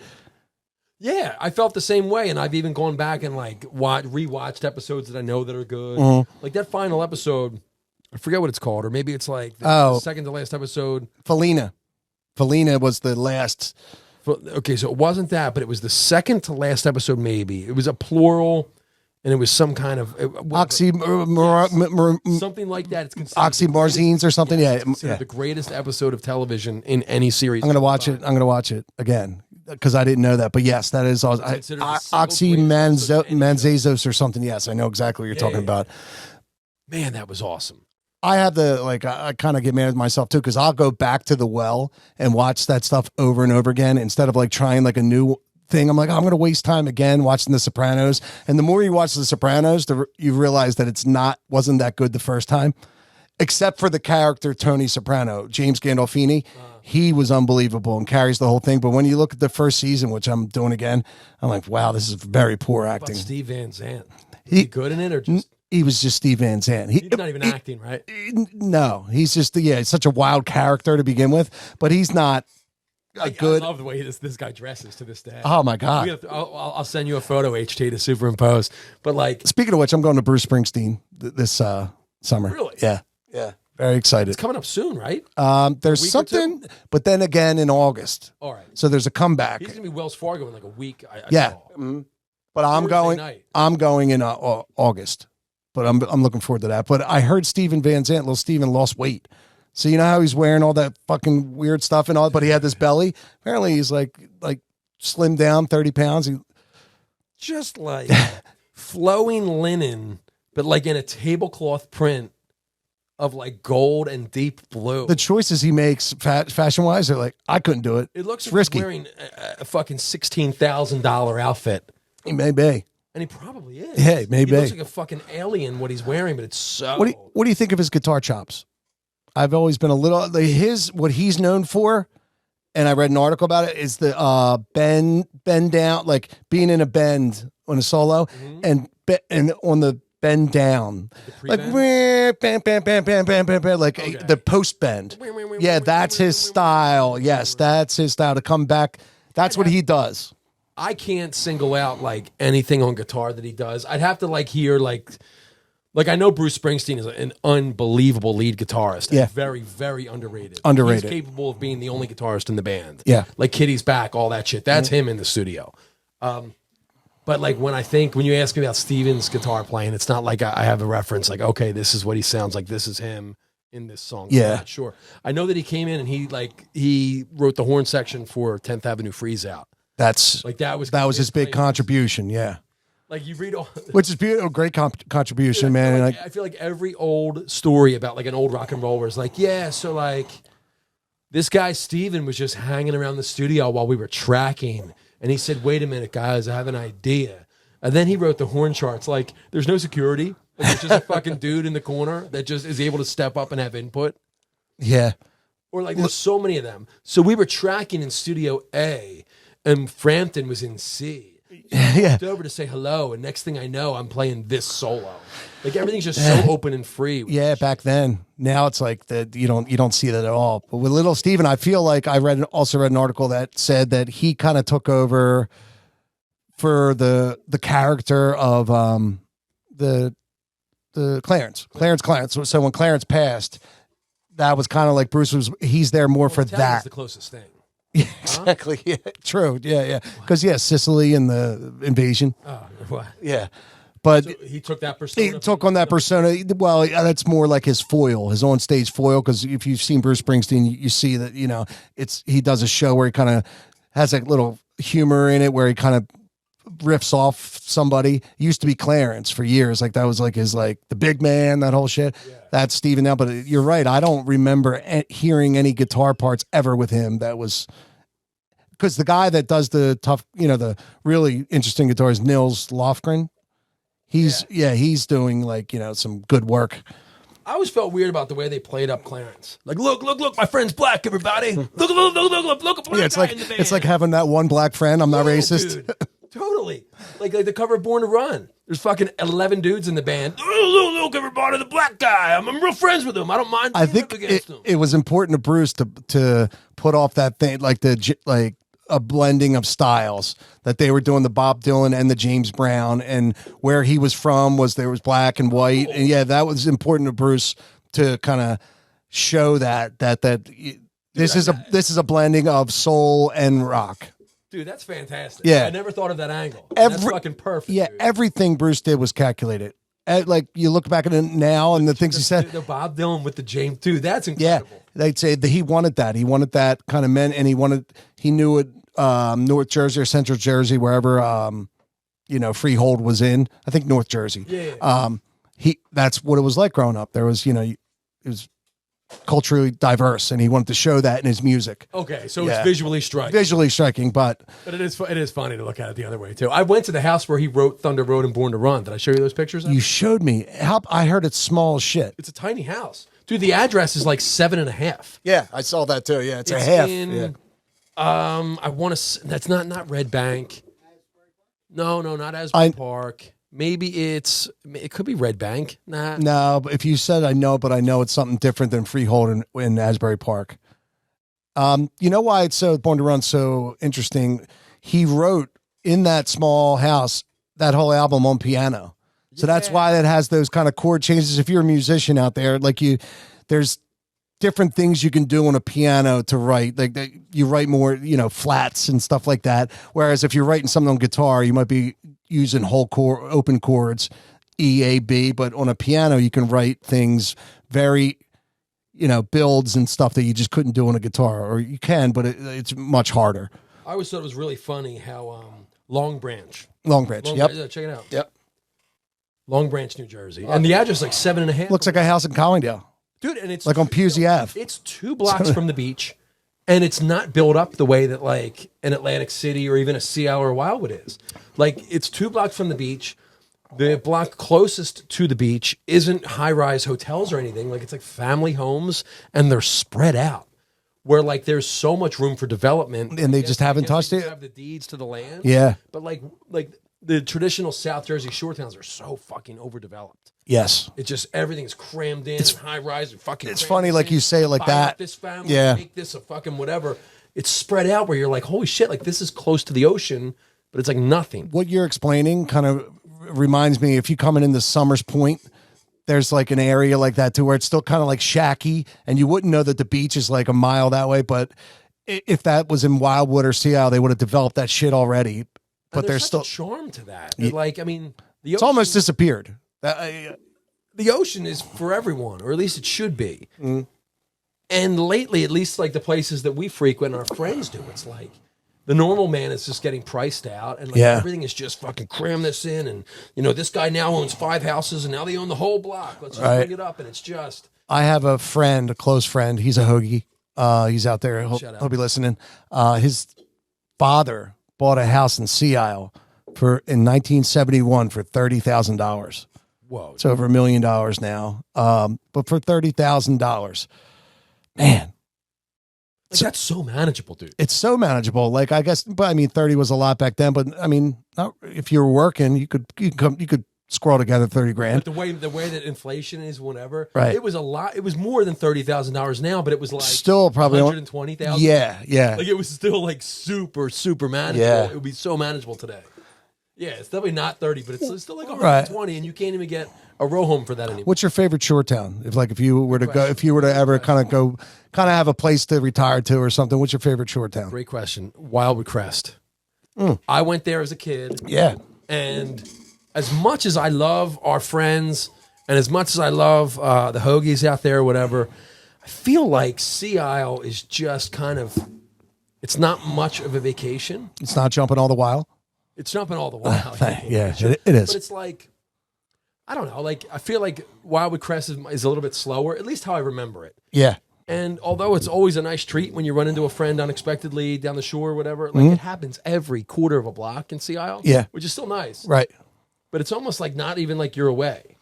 Yeah, I felt the same way, and I've even gone back and like rewatched episodes that I know that are good. Like that final episode, I forget what it's called, or maybe it's like the second to last episode. Felina was the last. Okay, so it wasn't that, but it was the second to last episode. Maybe it was a plural, and it was some kind of something like that. It's considered oxymorzines or something. Yeah, the greatest episode of television in any series. I'm gonna watch it. I'm gonna watch it again because I didn't know that. But yes, that is oxymanzazos or something. Yes, I know exactly what you're talking about. Man, that was awesome. I have I kind of get mad at myself too because I'll go back to The Well and watch that stuff over and over again instead of like trying like a new thing. I'm like, I'm going to waste time again watching The Sopranos. And the more you watch The Sopranos, you realize that wasn't that good the first time. except for the character Tony Soprano, James Gandolfini. He was unbelievable and carries the whole thing. But when you look at the first season, which I'm doing again, I'm like, wow, this is very poor acting. Steve Van Zandt, he good in it or just? He was just Steve Van Zandt. He's not even acting, right? No, he's just he's such a wild character to begin with, but he's not good. I love the way this guy dresses to this day. Oh my god! I'll send you a photo, HT, to superimpose. But like, speaking of which, I'm going to Bruce Springsteen this summer. Really? Yeah. Very excited. It's coming up soon, right? There's something, but then again in August. All right. So there's a comeback. He's gonna be Wells Fargo in like a week. Yeah. Mm-hmm. But I'm going in August. But I'm looking forward to that. But I heard Steven Van Zandt, little Steven, lost weight. So you know how he's wearing all that fucking weird stuff and all, but he had this belly. Apparently he's like slimmed down 30 pounds. Just like flowing linen, but like in a tablecloth print of like gold and deep blue. The choices he makes fashion wise are like, I couldn't do it. It looks like risky. He's wearing a fucking $16,000 outfit. He may be. And he probably is. Yeah, maybe. He looks like a fucking alien what he's wearing, but it's so. What do you think of his guitar chops? I've always been a little what he's known for, and I read an article about it, is the bend down, like being in a bend on a solo, and on the bend down, like bam, bam, bam, bam, bam, bam, bam, like the post bend. Yeah, that's his style. Yes, that's his style to come back. That's what he does. I can't single out like anything on guitar that he does. I'd have to like hear like I know Bruce Springsteen is an unbelievable lead guitarist. Yeah. Very, very underrated. Underrated. He's capable of being the only guitarist in the band. Yeah. Like Kitty's Back, all that shit. That's him in the studio. But like when you ask me about Steven's guitar playing, it's not like I have a reference like, okay, this is what he sounds like. This is him in this song. Yeah. I'm not sure. I know that he came in and he wrote the horn section for 10th Avenue Freeze Out. That's like that was his big contribution. Yeah. Like you read all, which is beautiful, great contribution, man. I feel like every old story about like an old rock and roller is like, yeah, so like this guy Steven was just hanging around the studio while we were tracking, and he said, "Wait a minute, guys, I have an idea." And then he wrote the horn charts. Like, there's no security. Like, there's just a fucking dude in the corner that just is able to step up and have input. Yeah. Or like, there's so many of them. So we were tracking in Studio A, and Frampton was in C. Yeah. Over to say hello, and next thing I know, I'm playing this solo. Like everything's just so open and free. Yeah, back then. Now it's like that. You don't see that at all. But with Little Steven, I feel like I also read an article that said that he kind of took over for the character of the Clarence. So when Clarence passed, that was kind of like he's there more for that. The closest thing. Yeah, exactly. Huh? Yeah, true. Yeah. Because Sicily and the invasion. Oh, what? Yeah, but so he took that persona. He took on that persona. Well, that's more like his foil, his on-stage foil. Because if you've seen Bruce Springsteen, you see that he does a show where he kind of has a little humor in it, where he kind of riffs off somebody. He used to be Clarence for years. Like that was like his the big man, that whole shit. Yeah. That's Steven now. But you're right. I don't remember hearing any guitar parts ever with him. That was because the guy that does the tough, the really interesting guitars, Nils Lofgren. He's doing some good work. I always felt weird about the way they played up Clarence. Like, look, my friend's black, everybody. Look, a black guy in the band. It's like having that one black friend. I'm not racist. Dude. Totally. Like the cover of Born to Run. There's fucking 11 dudes in the band. Look, everybody, the black guy. I'm real friends with him. I don't mind. I think it was important to Bruce to put off that thing, like a blending of styles that they were doing, the Bob Dylan and the James Brown, and where he was from there was black and white. And that was important to Bruce to kind of show that this is a blending of soul and rock. Dude, that's fantastic. Yeah. I never thought of that angle. That's fucking perfect. Yeah, dude. Everything Bruce did was calculated. Like you look back at it now and the things he said. The Bob Dylan with the James, dude, that's incredible. Yeah, they'd say that he wanted that. He wanted that kind of men, and he knew it. North Jersey or Central Jersey, wherever Freehold was in. I think North Jersey. Yeah. That's what it was like growing up. There was it was culturally diverse, and he wanted to show that in his music. Okay, so it's visually striking. But it is funny to look at it the other way too. I went to the house where he wrote Thunder Road and Born to Run. Did I show you those pictures? You showed me. I heard it's small as shit. It's a tiny house. Dude, the address is like 7.5. Yeah, I saw that too. Yeah, it's a It's half. in, I want to. That's not Red Bank. No, not Asbury Park. Maybe it could be Red Bank. Nah. No, but if you said I know, but I know it's something different than Freehold in Asbury Park. You know why it's so Born to Run so interesting? He wrote in that small house that whole album on piano. So that's why it has those kind of chord changes. If you're a musician out there, like there's different things you can do on a piano to write. Like you write more, flats and stuff like that. Whereas if you're writing something on guitar, you might be using whole chord, open chords, E, A, B. But on a piano, you can write things very, builds and stuff that you just couldn't do on a guitar, or you can, but it's much harder. I always thought it was really funny how Long Branch. Yep. Check it out. Yep. Long Branch, New Jersey. And the address is like 7.5. Looks like a house in Collingdale. Dude, and it's like on Pusey Ave. It's 2 blocks from the beach, and it's not built up the way that like an Atlantic City or even a Sea Isle or Wildwood is. Like it's 2 blocks from the beach. The block closest to the beach isn't high-rise hotels or anything. Like it's like family homes, and they're spread out. Where like there's so much room for development, and they just haven't touched it. Have the deeds to the land. Yeah, but like the traditional South Jersey shore towns are so fucking overdeveloped. Yes, it's just everything's crammed in. It's high rise and fucking. It's funny, like you say it like that. This family, make this a fucking whatever. It's spread out where you're like, holy shit, like this is close to the ocean, but it's like nothing. What you're explaining kind of reminds me, if you coming into Summers Point, there's like an area like that too, where it's still kind of like shacky, and you wouldn't know that the beach is like a mile that way. But if that was in Wildwood or Sea Isle, they would have developed that shit already. But there's still a charm to that. Like, I mean, it's almost disappeared. The ocean is for everyone, or at least it should be. Mm. And lately, at least like the places that we frequent, our friends do, it's like the normal man is just getting priced out, and like everything is just fucking cram this in. And this guy now owns 5 houses, and now they own the whole block. Let's just bring it up, and it's just. I have a close friend. He's a Hoagie. He's out there. He'll be listening. His father bought a house in Sea Isle in 1971 for $30,000. Whoa, it's over $1 million now. But for $30,000, man. Like, that's so manageable, dude. It's so manageable. Like, I guess, but I mean, 30 was a lot back then. But I mean, if you were working, you could scroll together 30 grand. But the way that inflation is, whatever, right? It was a lot. It was more than $30,000 now, but it was like still probably $120,000. Yeah. Like it was still like super manageable. Yeah. It would be so manageable today. Yeah, it's definitely not 30, but it's still like 120, and you can't even get a row home for that anymore. What's your favorite shore town? If you were to ever kind of have a place to retire to or something, what's your favorite shore town? Great question. Wildwood Crest. I went there as a kid. Yeah. And as much as I love our friends, and as much as I love the Hoagies out there, whatever, I feel like Sea Isle is just kind of, it's not much of a vacation. It's not jumping all the while. It's jumping all the while. Yeah, it is. But it's like, I don't know. Like, I feel like Wildwood Crest is a little bit slower, at least how I remember it. Yeah. And although it's always a nice treat when you run into a friend unexpectedly down the shore or whatever, like it happens every quarter of a block in Sea Isle. Yeah. Which is still nice. Right. But it's almost like not even like you're away.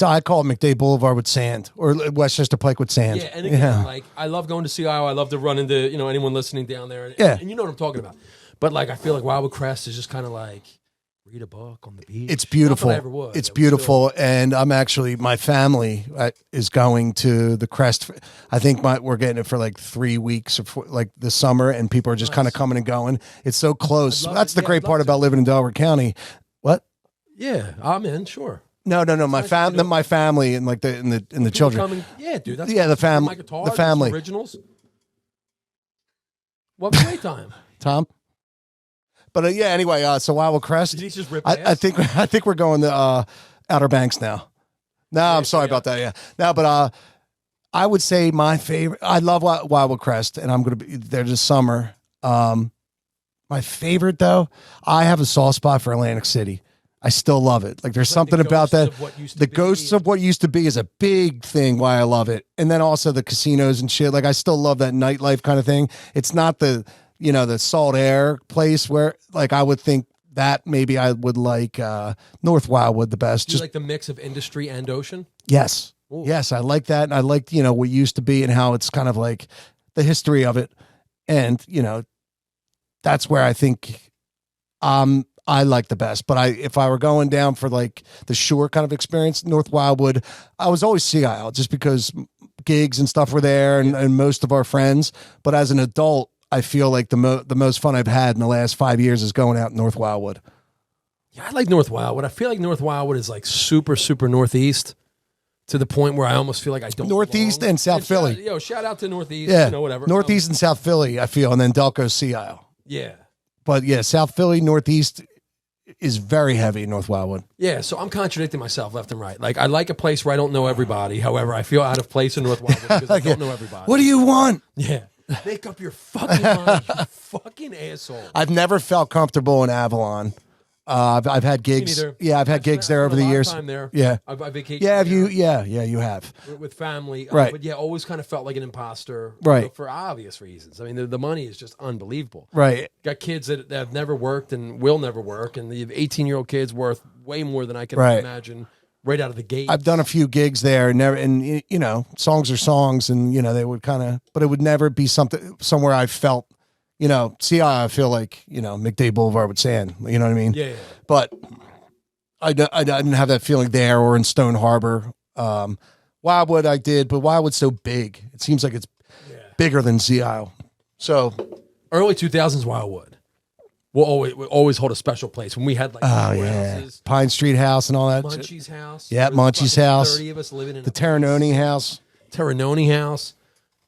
I call it McDade Boulevard with sand, or Westchester Pike with sand. Yeah, and again, like I love going to Sea Isle. I love to run into anyone listening down there. And you know what I'm talking about. But like I feel like Wildwood Crest is just kind of like read a book on the beach. It's beautiful. It's beautiful, and I'm actually my family is going to the Crest. I think we're getting it for like 3 weeks or like this summer, and people are just kind of coming and going. It's so close. That's the great part about living in Delaware County. What? Yeah, I'm in. Sure. No. My family and like the children. Dude. That's the family. The family originals. What playtime? Tom. But anyway, so Wildwood Crest. Did he just rip I think we're going to Outer Banks now. No, I'm sorry about that. Yeah. No, but I would say my favorite. I love Wildwood Crest, and I'm going to be there this summer. My favorite though, I have a soft spot for Atlantic City. I still love it. Like there's something about that. The ghosts of what used to be is a big thing why I love it. And then also the casinos and shit. Like I still love that nightlife kind of thing. It's not the salt air place where like I would think that maybe I would like North Wildwood the best. Do you like the mix of industry and ocean? Yes. Ooh. Yes, I like that. And I like, what used to be and how it's kind of like the history of it. And, that's where I think I like the best. But if I were going down for like the shore kind of experience, North Wildwood, I was always Sea Isle just because gigs and stuff were there and most of our friends. But as an adult, I feel like the most fun I've had in the last 5 years is going out North Wildwood. Yeah, I like North Wildwood. I feel like North Wildwood is like super, super northeast to the point where I almost feel like I don't Northeast belong. and South Philly. Shout out to Northeast, Yeah, whatever. Northeast and South Philly, I feel, and then Delco Sea Isle. Yeah. But yeah, South Philly, Northeast is very heavy in North Wildwood. Yeah, so I'm contradicting myself left and right. Like, I like a place where I don't know everybody. However, I feel out of place in North Wildwood because I don't know everybody. What do you want? Yeah. Make up your fucking mind, you fucking asshole. I've never felt comfortable in Avalon. I've had gigs. Yeah, I've had gigs there over the years. Time there. Yeah, I've vacationed. Yeah, you have with family. Right. But yeah, always kind of felt like an imposter. Right. For obvious reasons. I mean, the money is just unbelievable. Right. Got kids that have never worked and will never work, and the 18-year-old kids worth way more than I can imagine. Right out of the gate. I've done a few gigs there, and songs are songs, and they would but it would never be somewhere I felt. See how I feel like, McDade Boulevard with sand. You know what I mean? Yeah. But I didn't have that feeling there or in Stone Harbor. Wildwood I did, but Wildwood's so big. It seems like it's bigger than Sea Isle. So early 2000s Wildwood will always hold a special place. When we had like houses, Pine Street House and all that. Munchie's house. Yeah, Munchie's house. 30 of us living in the Terranoni house. Terranoni house.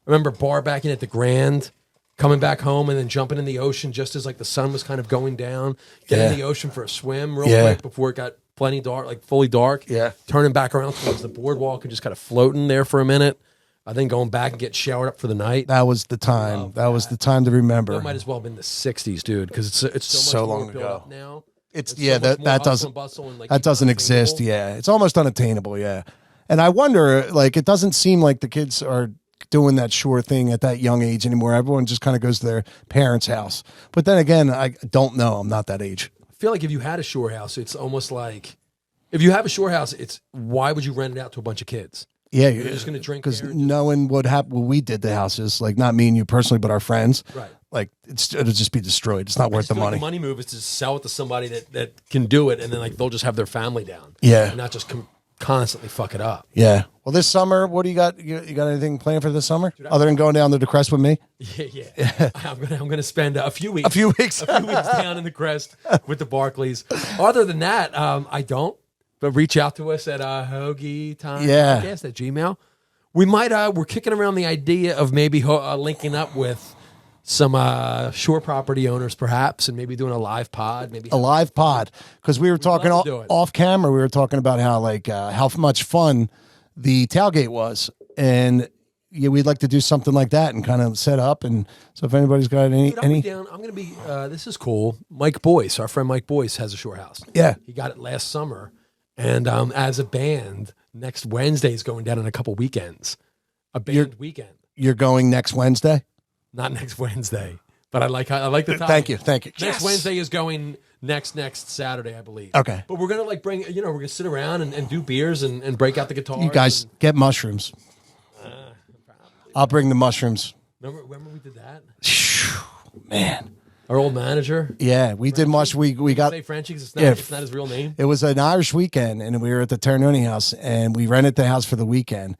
I remember bar backing at the Grand. Coming back home and then jumping in the ocean just as like the sun was kind of going down. Getting in the ocean for a swim real quick before it got plenty dark, like fully dark. Yeah. Turning back around towards the boardwalk and just kind of floating there for a minute. I think going back and get showered up for the night. That was the time. That was the time to remember. That might as well have been the 60s, dude, because it's so much long more built ago up now. It's so that doesn't like, that doesn't exist. Yeah, it's almost unattainable. Yeah, and I wonder, like, it doesn't seem like the kids are doing that shore thing at that young age anymore. Everyone just kind of goes to their parents' house. But then again, I don't know. I'm not that age. I feel like if you had a shore house, it's almost like if you have a shore house, it's why would you rent it out to a bunch of kids? Yeah, you're just going to drink because knowing what happened when we did the houses, like not me and you personally, but our friends, right? Like it'll just be destroyed. It's not worth the money. The money move is to sell it to somebody that can do it, and then like they'll just have their family down. Yeah, and not just constantly fuck it up. Yeah. Well, this summer, what do you got? You got anything planned for this summer, dude, other than going down to the Crest with me? Yeah. I'm gonna spend a few weeks down in the Crest with the Barclays. Other than that, I don't. But reach out to us at Hoagietimepodcast at Gmail. We might we're kicking around the idea of maybe linking up with some shore property owners, perhaps, and maybe doing a live pod. Maybe a live pod, because we were talking off camera. We were talking about how much fun the tailgate was, and we'd like to do something like that and kind of set up. And so, if anybody's got any, I'm going to be. This is cool. Mike Boyce, our friend Mike Boyce, has a shore house. Yeah, he got it last summer, and as a band, next Wednesday is going down in a couple weekends. A band weekend. You're going next Wednesday. Not next Wednesday, but I like the topic. Thank you. Next Wednesday is going next Saturday, I believe. Okay. But we're gonna bring we're gonna sit around and do beers and break out the guitars. You guys get mushrooms. I'll bring the mushrooms. Remember we did that? Man. Our old manager. Yeah, we did much. We got Frenchie. It's not his real name. It was an Irish weekend, and we were at the Terranoni house, and we rented the house for the weekend,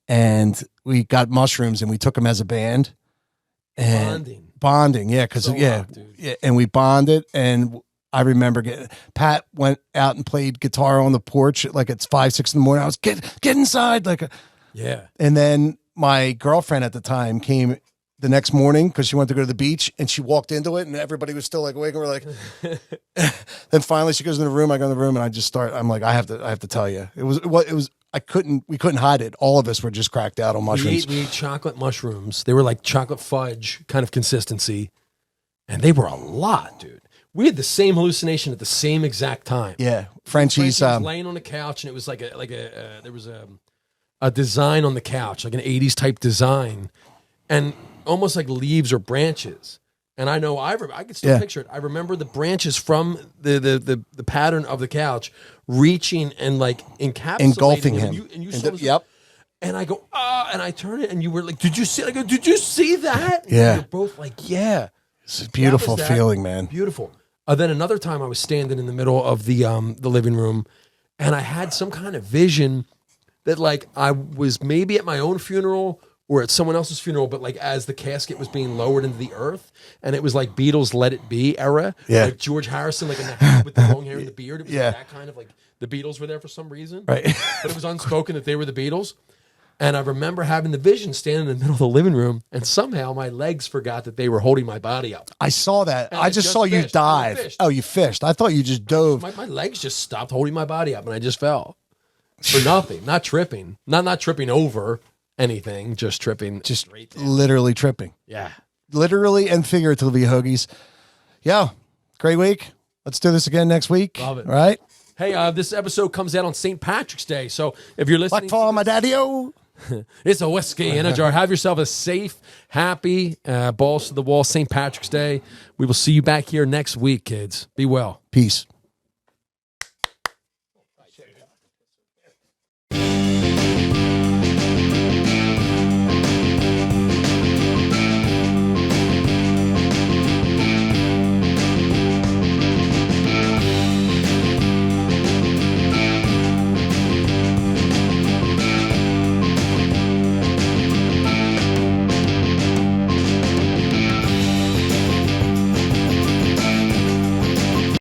and we got mushrooms, and we took them as a band. And bonding, yeah, because and we bonded, and I remember Pat went out and played guitar on the porch like it's 5, 6 in the morning. I was get inside, and then my girlfriend at the time came the next morning because she wanted to go to the beach, and she walked into it, and everybody was still like awake, and we're like, then finally she goes in the room, I go in the room, and I just start. I'm like, I have to tell you, it was. We couldn't hide it. All of us were just cracked out on mushrooms. We ate chocolate mushrooms. They were like chocolate fudge kind of consistency, and they were a lot, dude. We had the same hallucination at the same exact time. Yeah, Frenchie's was laying on the couch, and it was like there was a design on the couch, like an 80s type design, and almost like leaves or branches. And I know I can still picture it. I remember the branches from the pattern of the couch reaching and like engulfing him. And you yep. And I go, and I turn it, and you were like, did you see it? I go, did you see that? Yeah. And you're both like, yeah. It's a beautiful That. feeling, man. Beautiful. Then another time I was standing in the middle of the living room, and I had some kind of vision that like I was maybe at my own funeral or at someone else's funeral, but like as the casket was being lowered into the earth, and it was like Beatles' Let It Be era, like George Harrison, like in the, with the long hair and the beard. It was like that kind of like the Beatles were there for some reason, right? But it was unspoken that they were the Beatles. And I remember having the vision standing in the middle of the living room, and somehow my legs forgot that they were holding my body up. I saw that. I just saw you dive. Oh, you fished. I thought you just dove. My legs just stopped holding my body up, and I just fell for nothing. Not tripping. Not tripping over anything. Just tripping. Just literally tripping. Yeah. Literally and figuratively, Hoagies. Yeah. Great week. Let's do this again next week. Love it. All right. Hey, this episode comes out on St. Patrick's Day, so if you're listening, like for my daddy-o. It's a whiskey in a jar. Have yourself a safe, happy, balls to the wall St. Patrick's Day. We will see you back here next week, kids. Be well. Peace.